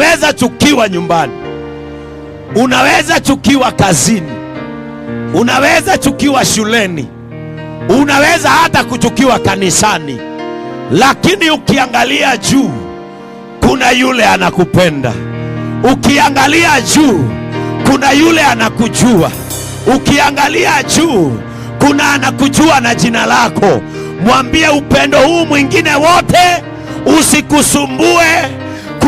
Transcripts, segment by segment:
Unaweza chukiwa nyumbani, unaweza chukiwa kazini, unaweza chukiwa shuleni, unaweza hata kuchukiwa kanisani, lakini ukiangalia juu kuna yule anakupenda. Ukiangalia juu kuna yule anakujua. Ukiangalia juu kuna anakujua na jina lako. Mwambie upendo huu mwingine wote usikusumbue.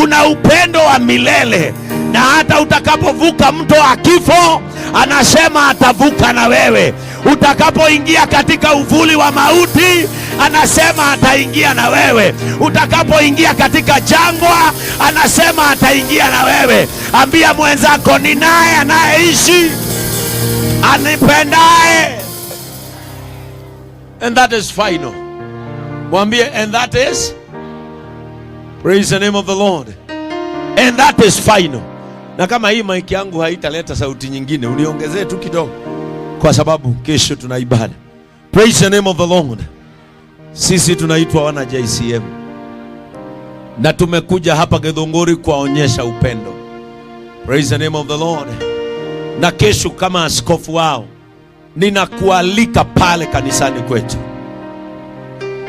Kuna upendo wa milele, na hata utakapovuka mto wa kifo, anasema atavuka na wewe. Utakapoingia katika uvuli wa mauti, anasema ataingia na wewe. Utakapoingia katika jangwa, anasema ataingia na wewe. Ambia mwenzako, ni naye anayeishi anipendaye. And that is final. Mwambie, and that is, praise the name of the Lord, and that is final. Na kama hii mic yangu haitaleta sauti nyingine, uniongezee tu kidogo, kwa sababu kesho tuna ibada. Praise the name of the Lord. Sisi tunaitwa wana JCM, na tumekuja hapa Githunguri kuwaonyesha upendo. Praise the name of the Lord. Na kesho kama askofu wao, ninakualika pale kanisani kwetu.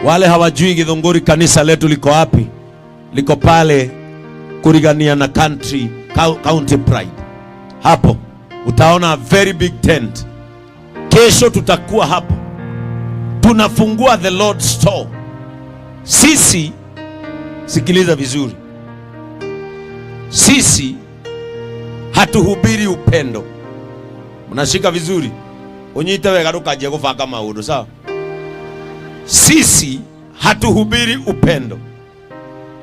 Wale hawajui Githunguri kanisa letu liko wapi, liko pale Kurigania na County Pride. Hapo utaona a very big tent. Kesho tutakuwa hapo, tunafungua the Lord's store. Sisi, sikiliza vizuri, sisi hatuhubiri upendo. Unashika vizuri? Unyite wega rukaje kufaka maundu, sawa? Sisi hatuhubiri upendo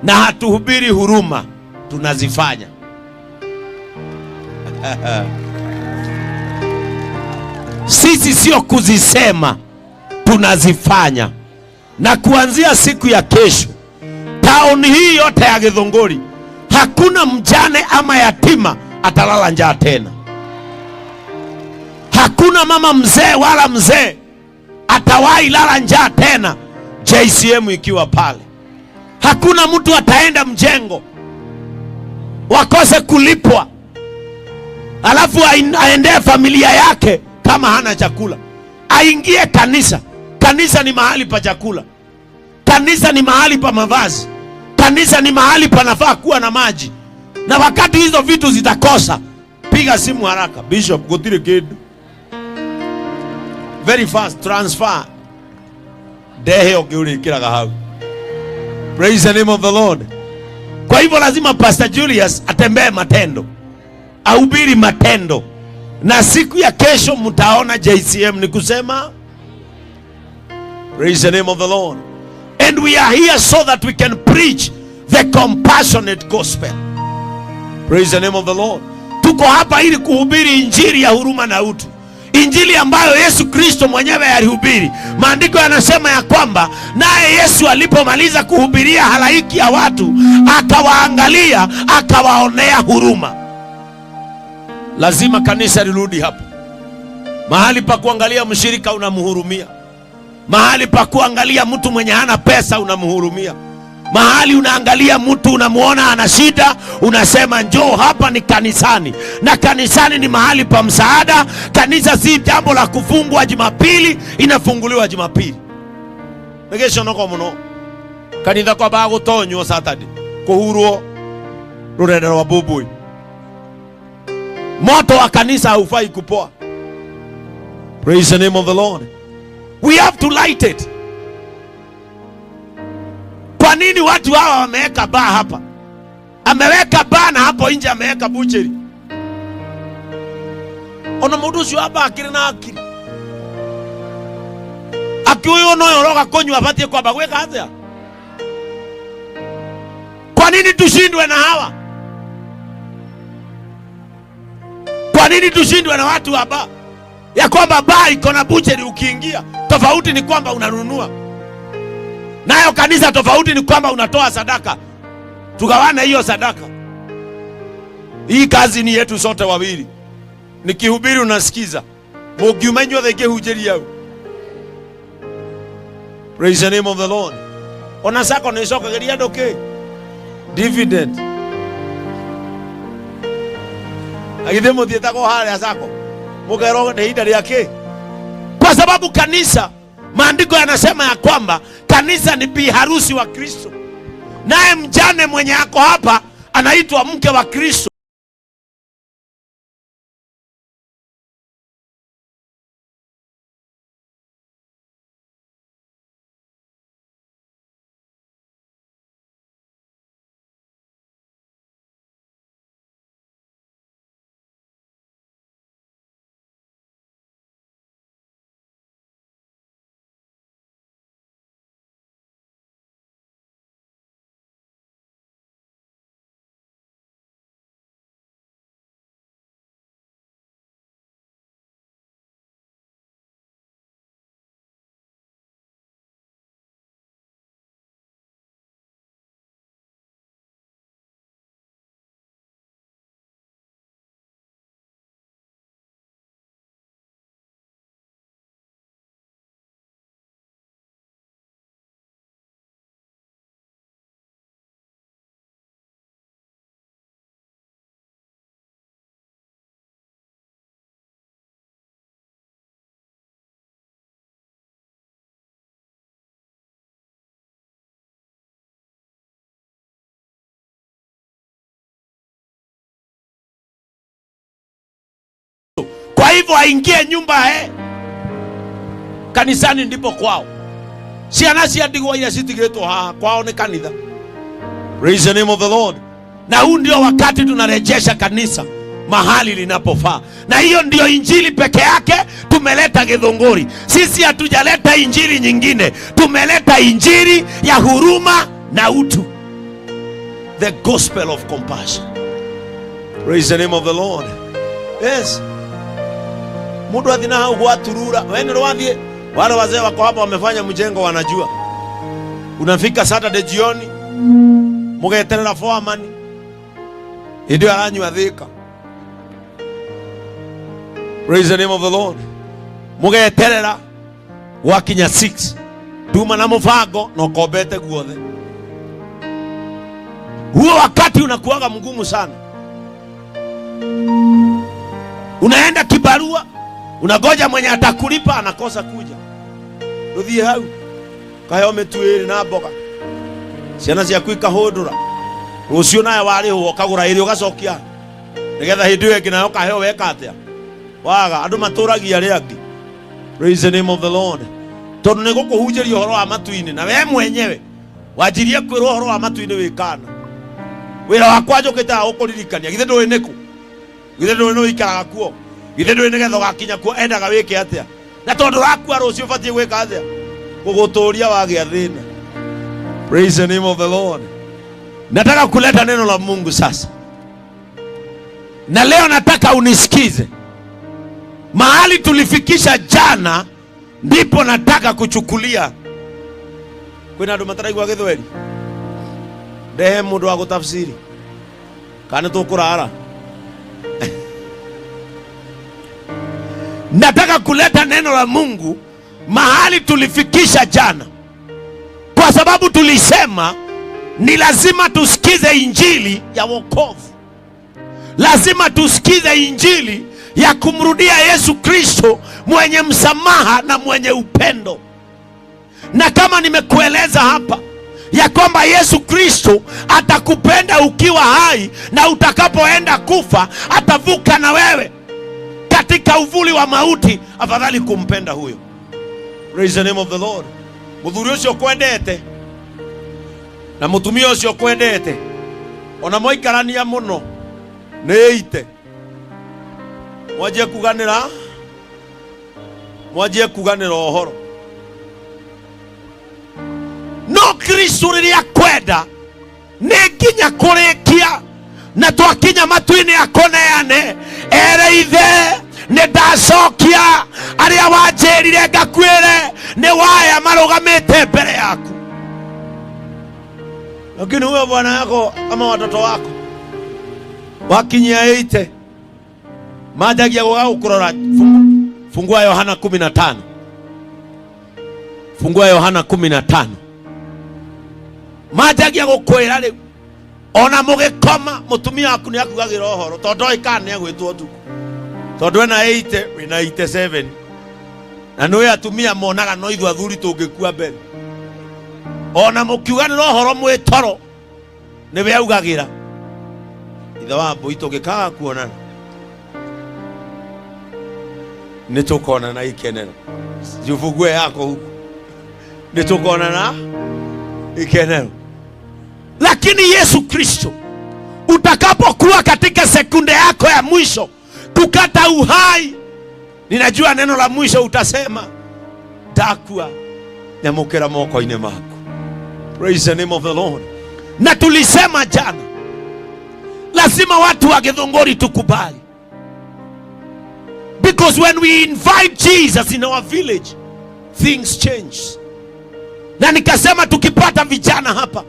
na hatuhubiri huruma, tunazifanya. Sisi sio kuzisema, tunazifanya. Na kuanzia siku ya kesho, tauni hii yote ya Githunguri, hakuna mjane ama yatima atalala njaa tena. Hakuna mama mzee wala mzee atawahi lala njaa tena, JCM ikiwa pale. Hakuna mtu ataenda mjengo wakose kulipwa, alafu aendee familia yake kama hana chakula. Aingie kanisa. Kanisa ni mahali pa chakula. Kanisa ni mahali pa mavazi. Kanisa ni mahali panafaa kuwa na maji. Na wakati hizo vitu zitakosa, piga simu haraka, Bishop gotire kedu, very fast transfer dehe okiuri kila kahau. Praise the name of the Lord. Kwa hivyo lazima Pastor Julius atembee matendo, ahubiri matendo. Na siku ya kesho mtaona JCM ni kusema, praise the name of the Lord. And we are here so that we can preach the compassionate gospel. Praise the name of the Lord. Tuko hapa ili kuhubiri injili ya huruma na utu. Injili ambayo Yesu Kristo mwenyewe alihubiri. Maandiko yanasema ya kwamba naye Yesu alipomaliza kuhubiria halaiki ya watu, akawaangalia, akawaonea huruma. Lazima kanisa lirudi hapo. Mahali pa kuangalia mshirika unamhurumia. Mahali pa kuangalia mtu mwenye hana pesa unamhurumia. Mahali unaangalia mtu unamuona ana shida, unasema njoo hapa ni kanisani. Na kanisani ni mahali pa msaada. Kanisa si jambo la kufungwa Jumapili, inafunguliwa Jumapili. Negesho noko muno. Kanitha kwa bago tonyo Saturday. Kuhurwo rurenda rwa bubui. Moto wa kanisa haufai kupoa. Praise the name of the Lord. We have to light it. Kwa nini watu hawa wameweka baa hapa? Ameweka baa na hapo nje ameweka butchery. Ona mudusi hapa akiri na akiri. Akiuyo no yoroga konyu apatie kwa bagweka hata. Kwa nini tushindwe na hawa? Kwa nini tushindwe na watu wa baa? Ya kwamba baa iko na butchery ukiingia. Tofauti ni kwamba unanunua. Nayo kanisa tofauti ni kwamba unatoa sadaka. Tugawane hiyo sadaka. Hii kazi ni yetu sote wawili. Nikihubiri unasikiza. Mugiumenyo theke hujeri yao. Praise the name of the Lord. Ona sako ni soka geria doke. Dividend. Agithe muthieta ko haria sako. Mugero ni hinda riake. Kwa sababu kanisa, maandiko yanasema ya kwamba kanisa ni bi harusi wa Kristo. Naye mjane mwenye ako hapa anaitwa mke wa Kristo. Kwa hivyo aingie nyumba kanisani ndipo kwao. Ciana cia ndigwa iria citigiretwo haha kwao ni kanitha. Praise the name of the Lord. Na huu ndio wakati tunarejesha kanisa mahali linapofaa. Na hiyo ndio injili peke yake tumeleta Githunguri. Sisi hatujaleta injili nyingine. Tumeleta injili ya huruma na utu. The gospel of compassion. Praise the name of the Lord. Yes. Mundu athina hau gwa turura. Wewe wathie wale wazee wako hapa wamefanya mjengo wanajua. Unafika Saturday jioni mugeterera foreman. Ndio aranywa thika. Praise the name of the Lord. Mugeterera wakinya 6. Tuma na mufango no kombete guothe. Huo wakati unakuaga mgumu sana. Unaenda kibarua, unagoja mwenye atakulipa anakosa kuja. Ruthie hau kayo metuiri na mboga ciana cia kuika hudura rucio naye wari ho kagura irio gacokia nigetha hindi iyo ingĩ nayo kaheo weka atia waga andu maturagia riangi. Praise the name of the Lord. Tondu nĩ gũkũhunjĩria ũhoro wa matu-inĩ na we mwenyewe wanjirie kwĩrwo ũhoro wa matu-inĩ wĩkana. Wĩra wakwa njũkĩte gũkũririkania githĩ ndũĩ nĩkũ, githĩ ndũĩ nĩ ũikaraga kuo, githĩ ndũĩ nĩgetha ũgakinya kuo endaga wĩke atĩa, na tondũ ũrakua rũciũ ũbatiĩ gwĩka atĩa, gũgũtũũria wagĩa thĩna. Praise the name of the Lord. Nataka kuleta neno la Mungu sasa, na leo nataka unisikize. Mahali tulifikisha jana ndipo nataka kuchukulia. Kwina andu mataraigua Githweri ndehe mundu wa gutafsiri kana tukurara. Nataka kuleta neno la Mungu mahali tulifikisha jana, kwa sababu tulisema ni lazima tusikize injili ya wokovu. Lazima tusikize injili ya kumrudia Yesu Kristo mwenye msamaha na mwenye upendo. Na kama nimekueleza hapa ya kwamba Yesu Kristo atakupenda ukiwa hai, na utakapoenda kufa atavuka na wewe katika uvuli wa mauti, afadhali kumpenda huyo. Praise the name of the Lord. Muthuri ucio kwendete na mutumia ucio kwendete ona moikarania muno neite mwaje kuganira ohoro. No Kristo riria kwenda ni nginya kurikia, na twakinya matu-ini akoneane ere ithe ni ndacokia aria wanjirire ngakwire ni waya marugamite mbere yaku. Lakini huyo bwana yako ama watoto wako wakinyia 80 majagia gukurora. Fungua Yohana 15. Fungua Yohana 15. Majagia gukwira riu ona mugikoma mutumia waku ni akugagira ohoro tondu ikana ni agwitwo tu tondu ena 80 wina 87 na no atumia monaga no ithu athuri tungikua mbere ona mukiuganira ohoro mwitoro ni we augagira ithe wa mbui tungikaga kuonana ni tukona na ikenero jivugue yako huko ni tukona na ikenero. Lakini Yesu Kristo utakapokuwa katika sekunde yako ya mwisho kukata uhai, ninajua neno la mwisho utasema dakua nyamukira moko-ini mako. Praise the name of the Lord. Na tulisema jana lazima watu wa Githunguri tukubali, because when we invite Jesus in our village things change. Na nikasema tukipata vijana hapa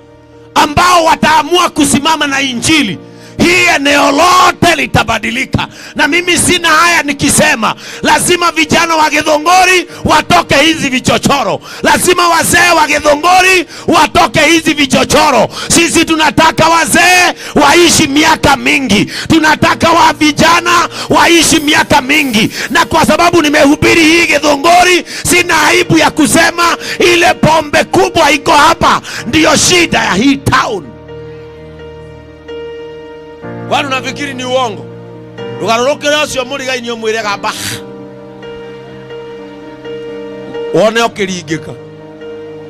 ambao wataamua kusimama na injili, hii eneo lote litabadilika. Na mimi sina haya nikisema lazima vijana wa Githunguri watoke hizi vichochoro, lazima wazee wa Githunguri watoke hizi vichochoro. Sisi tunataka wazee waishi miaka mingi, tunataka wa vijana waishi miaka mingi. Na kwa sababu nimehubiri hii Githunguri, sina aibu ya kusema ile pombe kubwa iko hapa ndiyo shida ya hii town. Wanu nafikiri ni uongo. Rugarurukire ucio murigaini umwire gamba wone okiringika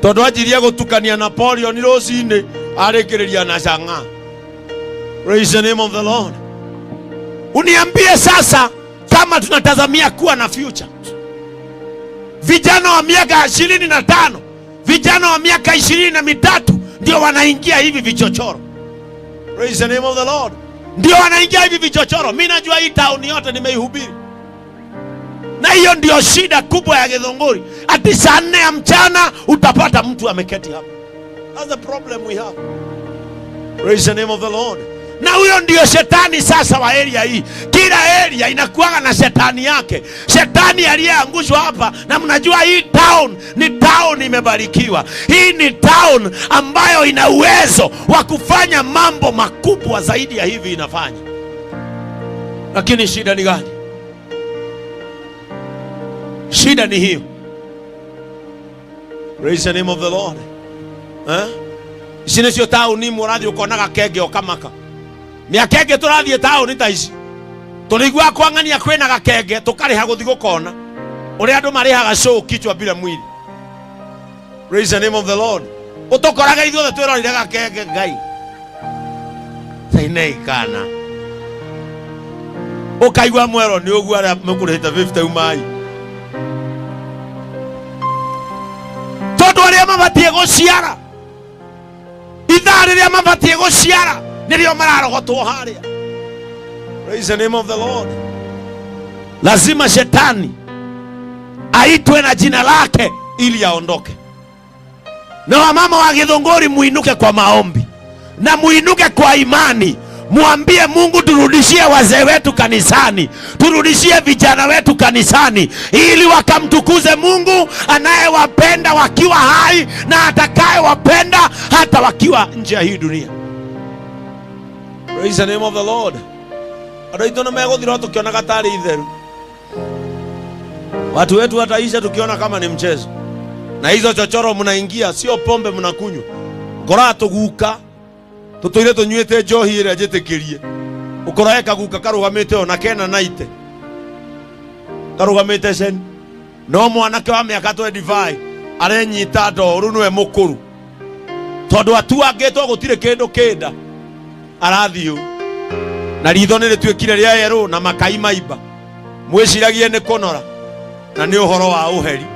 tondu anjirie gutukania Napoleon rucini arikiriria na Chang'a. Praise the name of the Lord. Uniambie sasa kama tunatazamia kuwa na future, vijana wa miaka 25, vijana wa miaka 23 ndio wanaingia hivi vichochoro. Praise the name of the Lord. Ndio wanaingia hivi vichochoro. Mimi najua hii town yote nimeihubiri. Na hiyo ndio shida kubwa ya Githunguri. Ati saa 4 ya mchana utapata mtu ameketi hapa. That's the problem we have. Praise the name of the Lord. Na huyo ndio shetani sasa wa area hii. Kila area inakuwa na shetani yake. Shetani aliyeangushwa hapa, na mnajua hii town ni town imebarikiwa. Hii ni town ambayo ina uwezo wa kufanya mambo makubwa zaidi ya hivi inafanya. Lakini shida ni gani? Shida ni hiyo. Praise the name of the Lord. Sine sio town ni murathi ukonaga kenge okamaka. Miakenge turathie town ta ici. Turigwa kwangania kwena gakenge tukariha guthi gukona. Uri andu marihaga show kichwa bila mwili. Praise the name of the Lord. Utokoraga ithuothe twirorire gakenge ngai. Sainei kana. Ukaigwa mwero ni ugu aria mukurihite 50 umai. Tondu aria mabatie guciara. Ithaa riria mabatie guciara nirio mararogotwo haria. Praise the name of the Lord. Lazima shetani aitwe na jina lake ili aondoke. Na wamama wa Githunguri muinuke kwa maombi na muinuke kwa imani. Muambie Mungu turudishie wazee wetu kanisani, turudishie vijana wetu kanisani, ili wakamtukuze Mungu anayewapenda wakiwa hai na atakayewapenda hata wakiwa nje ya hii dunia. Praise the name of the Lord. Adaito na megothira tukiona gatari itheru. Watu wetu wataisha tukiona kama ni mchezo. Na hizo chochoro mnaingia, sio pombe mnakunywa. Ngora tuguka tutoire tunyuite njohi ire njitikirie. Ukora kaguka karugamite ona kena naite. Karugamite sen. No mwanake wa miaka 25 arenyita ndoru nwe mukuru. Tondu atu angetwo gutire kindu kenda. Arathiu. Na ritho ni rituikire ria yeru na makai maiba. Mwiciragie ni konora. Na ni uhoro wa uheri.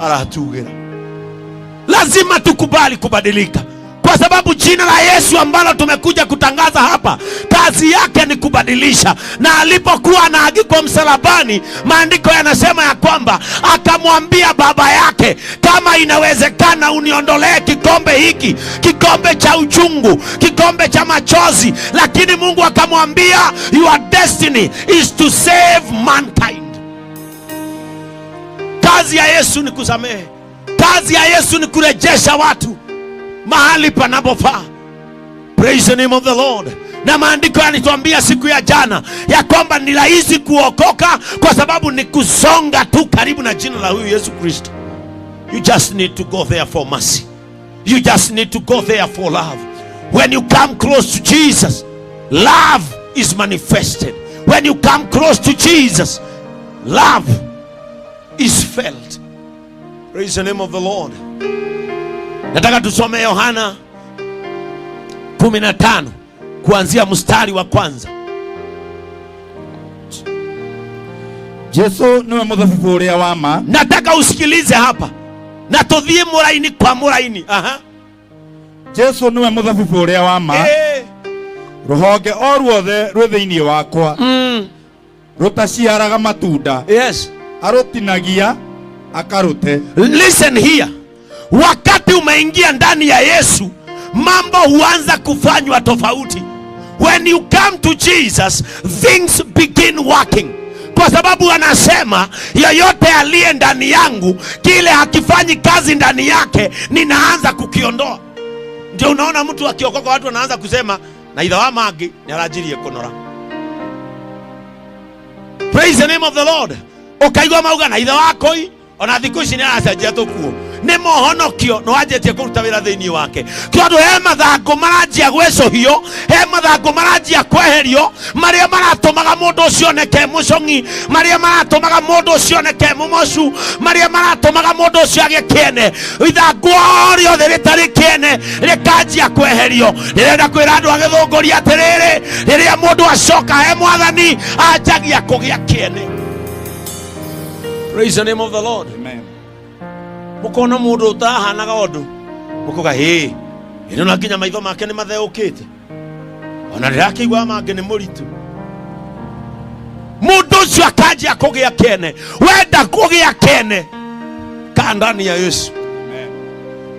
Aratugira. Lazima tukubali kubadilika, kwa sababu jina la Yesu ambalo tumekuja kutangaza hapa, kazi yake ni kubadilisha. Na alipokuwa anaagikwa msalabani, maandiko yanasema ya kwamba akamwambia baba yake, kama inawezekana uniondolee kikombe hiki, kikombe cha uchungu, kikombe cha machozi. Lakini Mungu akamwambia, your destiny is to save mankind. Kazi ya Yesu ni kusamehe. Kazi ya Yesu ni kurejesha watu mahali panapofaa. Praise the name of the Lord. Na maandiko yanituambia siku ya jana ya kwamba ni rahisi kuokoka kwa sababu ni kusonga tu karibu na jina la huyu Yesu Kristo. You just need to go there for mercy. You just need to go there for love. When you come close to Jesus, love is manifested. When you come close to Jesus, love is felt. Praise the name of the Lord. Nataka tusome Yohana 15 kuanzia mstari wa kwanza. Yesu niwe muthabibu uria wa ma. Nataka usikilize hapa. Na tuthie muraini kwa muraini. Yesu niwe muthabibu uria wa ma. Ruhonge o ruothe rwi thiini wakwa rutaciaraga matunda. Yes. Arutinagia akarute. Listen here. Wakati umeingia ndani ya Yesu, mambo huanza kufanywa tofauti. When you come to Jesus, things begin working. Kwa sababu anasema yoyote aliye ndani yangu, kile hakifanyi kazi ndani yake, ninaanza kukiondoa. Ndio unaona mtu akiokoka watu wanaanza kusema na itha wa magi ni arajirie kunora. Praise the name of the Lord. Ukaigwa mauga na itha wakoi ona thiku ici ni aracenjia tukuo. Ni mohonokio no anjetie kuruta wira thiini wake. Tondu he mathangu maranjia gwecohio, he mathangu maranjia kweherio, maria maratumaga mundu ucio neke mucongi, maria maratumaga mundu ucio neke mumocu, maria maratumaga mundu ucio agikiene. Ithangu riothe ritari kiene rikanjia kweherio. Ndirenda kwira andu agithunguria atiriri, riria mundu acoka he mwathani anjagia kugia kiene. Praise the name of the Lord. Amen. Mukona mundu utahanaga undu mukuga he ino na nginya maitho make ni matheukite ona ndirakiigwa mange ni muritu. Mundu ucio akanjia kugia kene. Wenda kugia kene kaa ndani ya Yesu. Amen.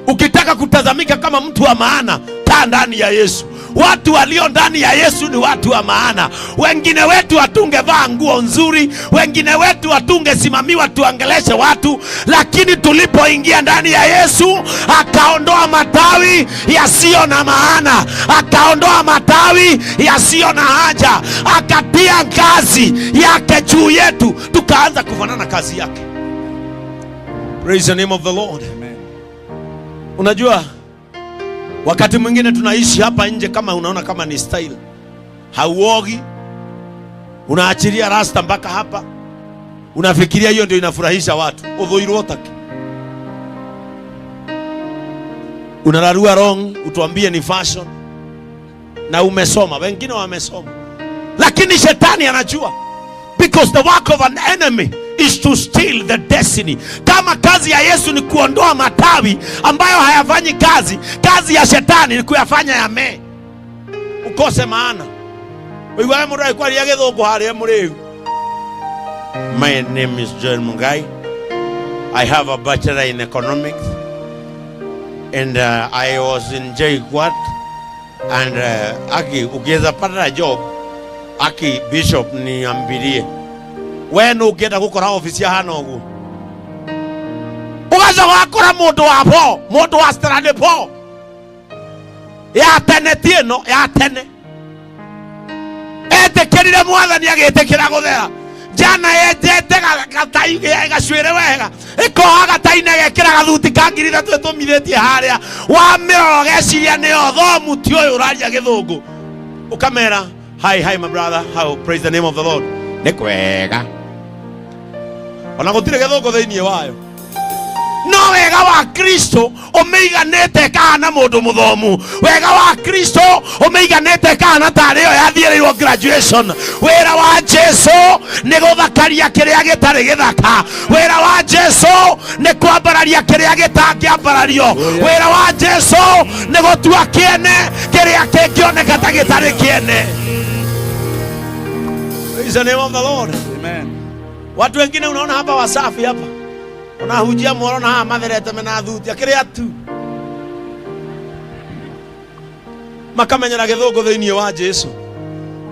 Ukitaka kutazamika kama mtu wa maana, kaa ndani ya Yesu. Watu walio ndani ya Yesu ni watu wa maana. Wengine wetu hatungevaa nguo nzuri, wengine wetu hatungesimamiwa tuangeleshe watu, lakini tulipoingia ndani ya Yesu akaondoa matawi yasiyo na maana, akaondoa matawi yasiyo na haja, akatia kazi yake juu yetu, tukaanza kufanana kazi yake. Praise the name of the Lord. Amen. Unajua wakati mwingine tunaishi hapa nje kama unaona kama ni style. Hauogi, unaachilia rasta mpaka hapa, unafikiria hiyo ndio inafurahisha watu. Udhuiru otaki. Unararua wrong, utuambie ni fashion. Na umesoma, wengine wamesoma. Lakini shetani anajua. Because the work of an enemy is to steal the destiny. Kama kazi ya Yesu ni kuondoa matawi ambayo hayafanyi kazi, kazi ya shetani ni kuyafanya yame ukose maana. Wewe mundu alikuwa githungu haria muriu. My name is John Mungai. I have a bachelor in economics and I was in JKUAT and aki ukiweza pata job aki bishop ni ambirie wenu ukienda gukora ofisi hana ugu ugaza wakora mundu wa po mundu wa strande po ya tene tieno ya tene etekerire mwathani agitekira guthera jana yejete gatai gacwire wega iko agatai negekira gathuti kangirira twetumithitie haria wa miroro geciria ni othomu ti uyu uraria githungu ukamera hi my brother, how praise the name of the Lord. Nikwega ona gutire githungu thiini wayo no wega wa Kristo umeiganete kana mundu muthomu. Wega wa Kristo umeiganete kana tario yathirirwo graduation. Wera wa Jesu ni guthakaria kiria gitari githaka. Wera wa Jesu ni kwambararia kiria gitangiambarario. Wera wa Jesu ni gutua kiene kiria kingioneka ta gitari kiene. Praise the name of the Lord. Amen. Watu wengine unaona hapa wasafi hapa, unahujia muona ha matherete mena thuti akiria tu makamenyera githungu thiini wa Jesu.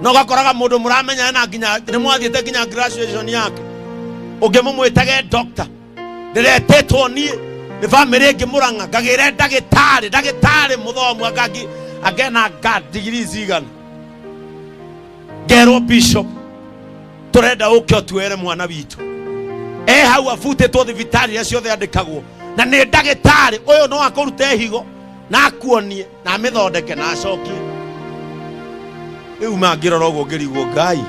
No gakoraga mundu muramenya na nginya ni mwathiete nginya graduation yake ungimumwitage doctor ndiretetwo nie ni family ingi muranga ngagire ndagitari muthomu agena God degrees igana ngero bishop turenda uke otuere mwana witu hau afute to thibitari acio the andikagwo na ni ndagitari uyu no akurute higo na akuonie na mithondeke na acokie riu mangirora uguo ngirigwo Ngai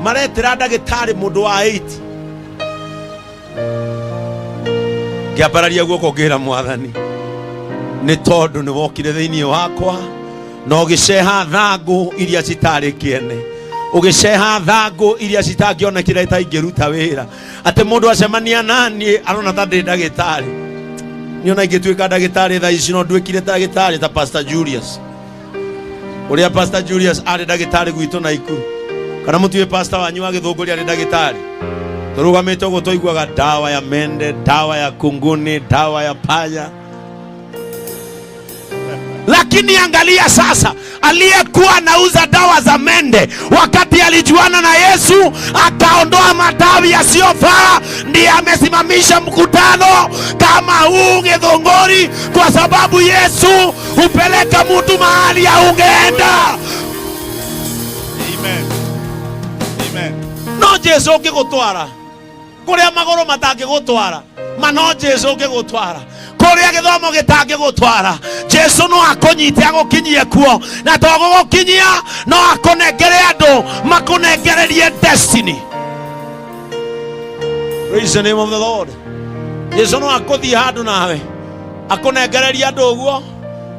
maretira ndagitari mundu wa 8 ngiambararia guoko ngira Mwathani ni tondu ni wokire thiini wakwa no giceha thangu iria citari kiene ugiceha thangu iria citangionekire itaingĩruta wĩra ati mundu acemania nani arona ta ndi ndagitari niona ingĩtuĩka ndagitari thaa ici no nduĩkire ndagitari ta Pastor Julius uria Pastor Julius ari ndagitari gwitũ na Ikuru kana mũtue pastor wanyu wa Gĩthũngũri ari ndagitari turugamite uguo tuiguaga dawa ya mende, dawa ya kunguni, dawa ya panya. Lakini angalia sasa, aliyekuwa anauza dawa za mende wakati alijuana na Yesu akaondoa matawi yasiyofaa, ndiye amesimamisha mkutano kama huu Gĩthũngũri, kwa sababu Yesu hupeleka mtu mahali ya ungeenda. Amen. Amen. No Jesu ũngĩgũtwara kuria magoro matangĩgũtwara, no Jesu ũngĩgũtwara kuria gĩthomo gĩtangĩgũtwara. Jesu no akũnyite agũkinyie kuo, na to gũgũkinyia no akũnengere andũ makũnengererie destiny. Praise the name of the Lord. Jesu no akũthie handũ nawe akũnengererie andũ ũguo,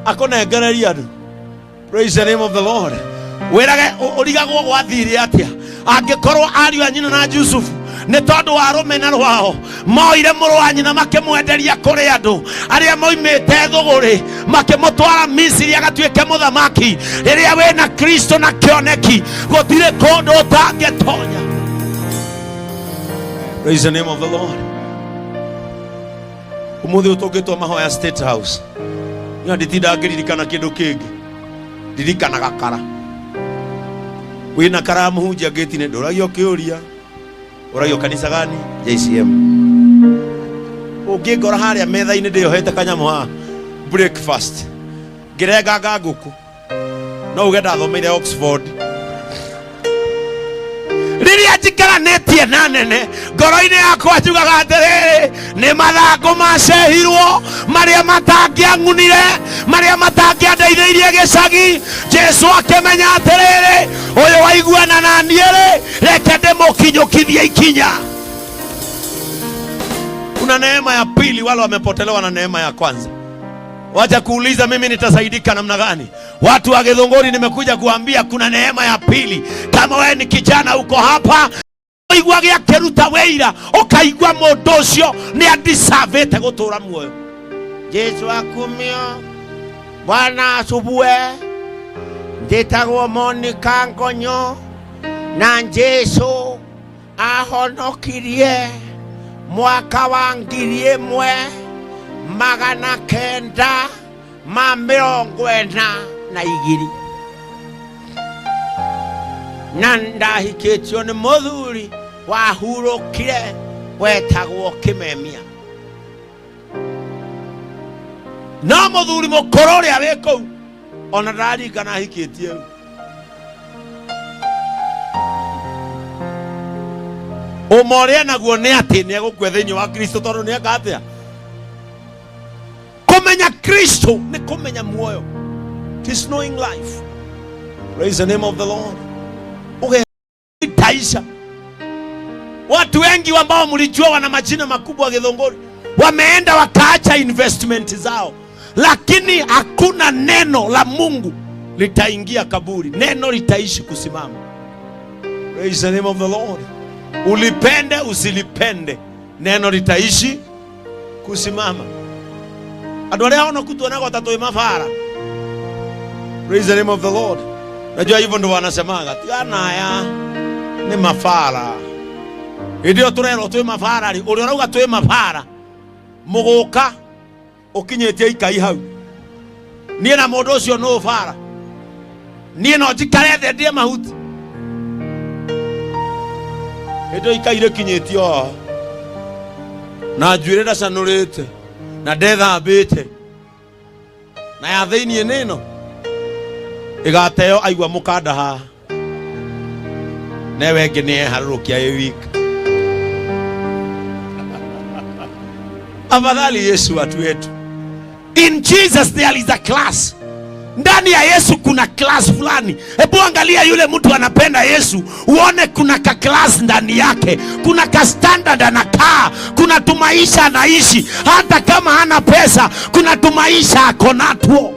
akũnengererie andũ. Praise the name of the Lord. Werage urigagwo gwathire atia angĩkorwo ariũ a nyina na Jusufu nĩ tondũ wa rũmena rwao moire mũrũ wa nyina makĩmwenderia kũrĩ andũ arĩa moimĩte thũgũrĩ, makĩmũtwara Misiri agatuĩke mũthamaki. Rĩrĩa wĩna Kristo na kĩoneki gũtirĩ kũndũ ũtangĩtonya. Praise the name of the Lord. Ũmũthĩ ũtũngĩtwo mahoya State House, nĩ nditinda ngĩririkana kĩndũ kĩngĩ, ndirikanaga kara. Wina karamu hunjia geti ne ndoragio kiuria uragio kanisa gani? JCM. Ũngĩngora harĩa metha-inĩ ndĩohete kanyamũ ha breakfast ngĩrenga ngũkũ, no uge ndathomeire Oxford. Rĩrĩa njikaranĩtie na nene ngoro-inĩ yakwa njugaga atĩrĩrĩ, nĩ mathangũ macehirwo marĩa matangĩang'unire, marĩa matangĩandeithĩirie gĩcagi. Jesu akĩmenya atĩrĩrĩ, ũyũ waiguana na niĩ-rĩ, reke ndĩmũkinyũkithie ikinya. Kuna neema ya pili, wale wamepotelewa na neema ya kwanza. Wacha kuuliza mimi nitasaidika namna gani? Watu wa Gĩthũngũri, nimekuja kuambia kuna neema ya pili. Kama wewe ni kijana uko hapa, igwa gĩa kĩruta wĩira ũkaigua mũndũ ũcio nĩ andeservete gũtũra muoyo. Jesu akumio, Bwana asubue, njĩtagwo Monica Ngonyo, na Jesu ahonokirie mwaka wa 1942 na ndahikĩtio nĩ mũthuri wahurũkire wetagwo Kĩmemia. No mũthuri mũkũrũ ũrĩa wĩ kũu ona ndaririkana ahikĩtie. Ũmorĩa naguo nĩ atĩ nĩ egũkua thĩinĩ wa Kristo, tondũ nĩ eka atĩa? Kũmenya Kristo nĩ kũmenya muoyo. It is knowing life. Praise the name of the Lord. Utaisha. Watu wengi ambao mlijua wana majina makubwa Gĩthũngũri wameenda wakaacha investment zao, lakini hakuna neno la Mungu litaingia kaburi. Neno litaishi kusimama. Praise the name of the Lord. Ulipende usilipende, neno litaishi kusimama. Andũ arĩa ona kutuonaga tatoi mafara. Praise the name of the Lord. Najua hivyo ndio wanasemaga, tiana ya ni mafara. Ndio turero twi mafara ri, uri urauga twi mafara muguka ukinyetie ikai hau. Nie na mũndũ ũcio no fara. Nie no njikare thĩ ndie mahuti. Ndio ikaire kinyetio na njuĩrĩ ndacanũrĩte na ndethambĩte na ya thĩinĩ nĩno igateo aigua mukanda ha newe ngene harukia wika. Afadhali Yesu watu wetu. In Jesus there is a class. Ndani ya Yesu kuna class fulani. Hebu angalia yule mtu anapenda Yesu, uone kuna ka class ndani yake, kuna ka standard anakaa, kuna tumaisha anaishi, hata kama hana pesa, kuna tumaisha akonatuo.